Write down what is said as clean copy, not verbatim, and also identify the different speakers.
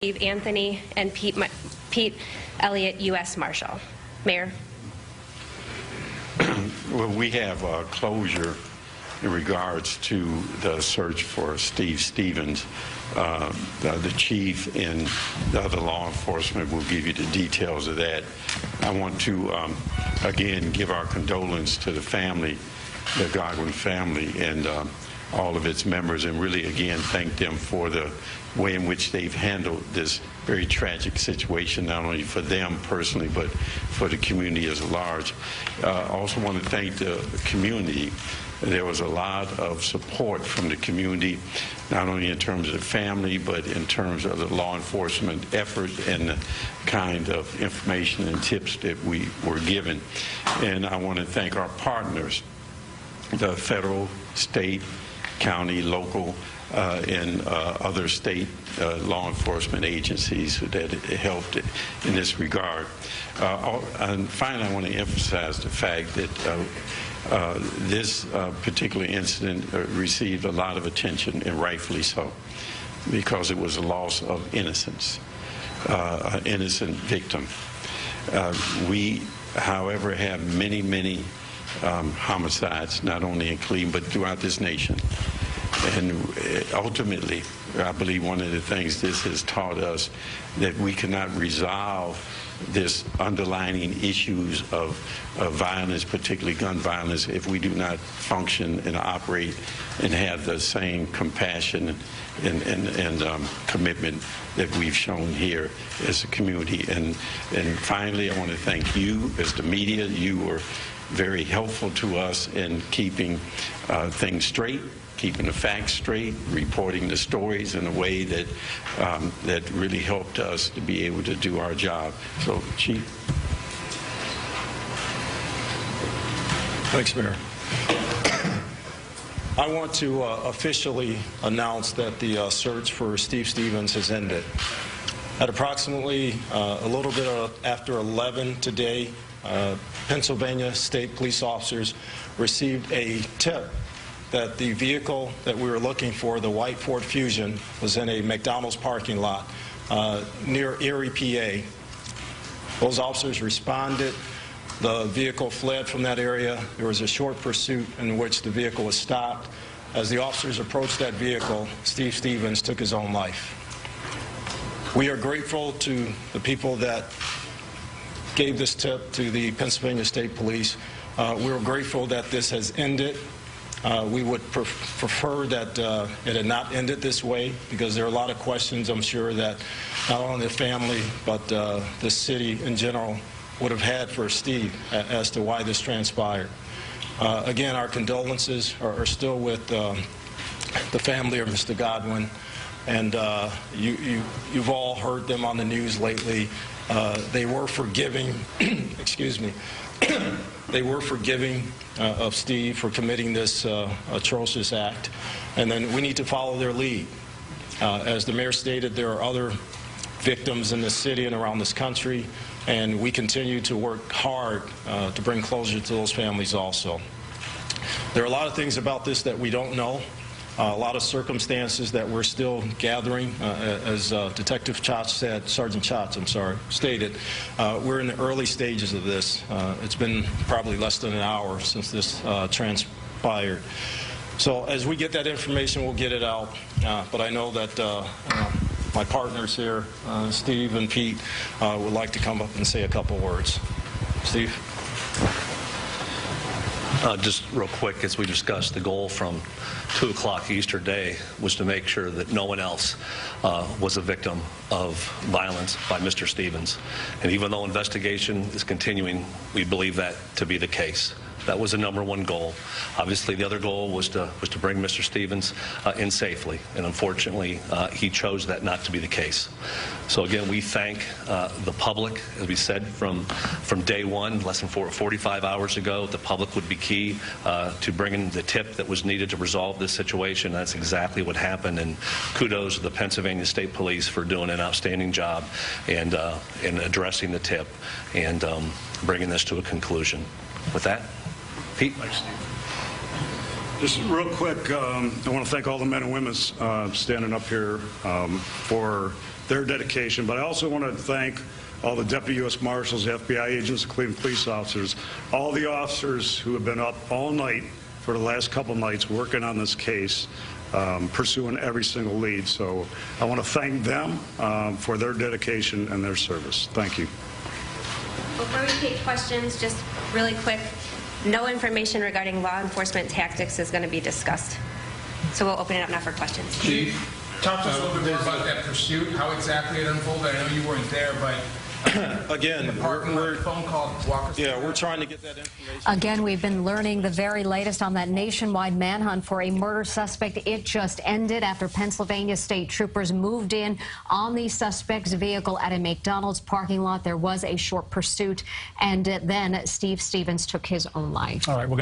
Speaker 1: Steve Anthony and Pete Elliott, U.S. Marshal. Mayor.
Speaker 2: Well, we have closure in regards to the search for Steve Stevens. The chief and the other law enforcement will give you the details of that. I want to, again, give our condolence to the family, the Godwin family, and all of its members, and really, again, thank them for the way in which they've handled this very tragic situation, not only for them personally, but for the community as a large. I also want to thank the community. There was a lot of support from the community, not only in terms of the family, but in terms of the law enforcement effort and the kind of information and tips that we were given. And I want to thank our partners, the federal, state, county, local, and other state law enforcement agencies that helped in this regard. And finally, I want to emphasize the fact that this particular incident received a lot of attention, and rightfully so, because it was a loss of innocence, an innocent victim. We, however, have many homicides, not only in Cleveland, but throughout this nation. And ultimately, I believe one of the things this has taught us, that we cannot resolve this underlying issues of violence, particularly gun violence, if we do not function and operate and have the same compassion and commitment that we've shown here as a community. And finally, I want to thank you as the media. You were very helpful to us in keeping things straight, keeping the facts straight, reporting the stories in a way that that really helped us to be able to do our job. So, Chief.
Speaker 3: Thanks, Mayor. I want to officially announce that the search for Steve Stevens has ended. At approximately a little bit after 11 today, Pennsylvania State Police officers received a tip that the vehicle that we were looking for, the white Ford Fusion, was in a McDonald's parking lot near Erie, PA. Those officers responded. The vehicle fled from that area. There was a short pursuit in which the vehicle was stopped. As the officers approached that vehicle, Steve Stevens took his own life. We are grateful to the people that gave this tip to the Pennsylvania State Police. We're grateful that this has ended. We would prefer that it had not ended this way, because there are a lot of questions, I'm sure, that not only the family but the city in general would have had for Steve as to why this transpired. Again, our condolences are still with the family of Mr. Godwin, and you've all heard them on the news lately. They were forgiving, excuse me, they were forgiving of Steve for committing this atrocious act, and then we need to follow their lead. As the mayor stated, there are other victims in this city and around this country, and we continue to work hard to bring closure to those families also. There are a lot of things about this that we don't know. A lot of circumstances that we're still gathering, as Detective Chotz said, Sergeant Chotz, I'm sorry, stated. We're in the early stages of this. It's been probably less than an hour since this transpired. So as we get that information, we'll get it out. But I know that my partners here, Steve and Pete, would like to come up and say a couple words. Steve?
Speaker 4: Just real quick, as we discussed, the goal from 2 o'clock Easter Day was to make sure that no one else was a victim of violence by Mr. Stevens. And even though investigation is continuing, we believe that to be the case. That was the #1 goal. Obviously, the other goal was to bring Mr. Stevens in safely, and unfortunately, he chose that not to be the case. So again, we thank the public. As we said from day one, less than 45 hours ago, the public would be key to bringing the tip that was needed to resolve this situation. That's exactly what happened, and kudos to the Pennsylvania State Police for doing an outstanding job and in addressing the tip and bringing this to a conclusion. With that, Pete.
Speaker 5: Just real quick, I want to thank all the men and women standing up here for their dedication, but I also want to thank all the Deputy U.S. Marshals, FBI agents, Cleveland police officers, all the officers who have been up all night for the last couple nights working on this case, pursuing every single lead. So I want to thank them for their dedication and their service. Thank you.
Speaker 1: Before we take questions, just really quick, no information regarding law enforcement tactics is going to be discussed. So we'll open it up now for questions.
Speaker 6: Chief, talk to us a little bit more about that pursuit, how exactly it unfolded. I know you weren't there, but
Speaker 3: Again,
Speaker 6: we're phone call. Walk us through that.
Speaker 3: we're trying to get that information.
Speaker 7: Again, we've been learning the very latest on that nationwide manhunt for a murder suspect. It just ended after Pennsylvania state troopers moved in on the suspect's vehicle at a McDonald's parking lot. There was a short pursuit, and then Steve Stevens took his own life.
Speaker 8: All right, we're going